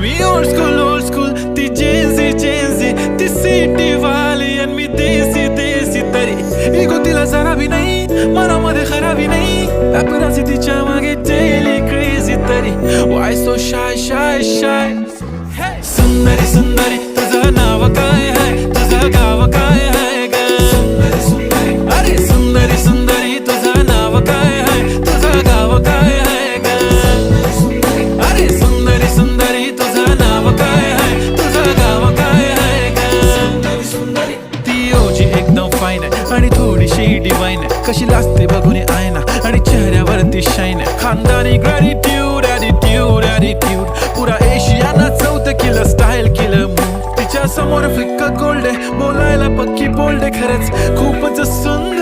मी old school ती Gen Z ती city वाली आणि मी देसी तरी इगो तिला जरा भी नाही मनामध्ये खराबी नाही पॅपराझी तिच्या मागे डेली क्रेझी तरी वाय सो शाय सुंदरी तुझं नाव काय आहे तुझं गाव काय आहे ग अरे सुंदरी तुझं नाव काय आहे तुझं गाव काय आहे ग अरे सुंदरी तुझं नाव काय आहे तुझं गाव काय आहे ग ती ओजी एकदम फाईन आहे आणि थोडीशी डिवाइन आहे कशी लाजते बघून आयना आणि चेहऱ्यावरती शाईन आहे खानदानी ग्रॅटिट्यूड ॲटिट्यूड पुरा एशियाना चौथं किलं स्टाईल केलं तिच्या समोर फिक्क गोल्ड आहे बोलायला पक्की बोल्ड आहे खरंच खूपच सुंदर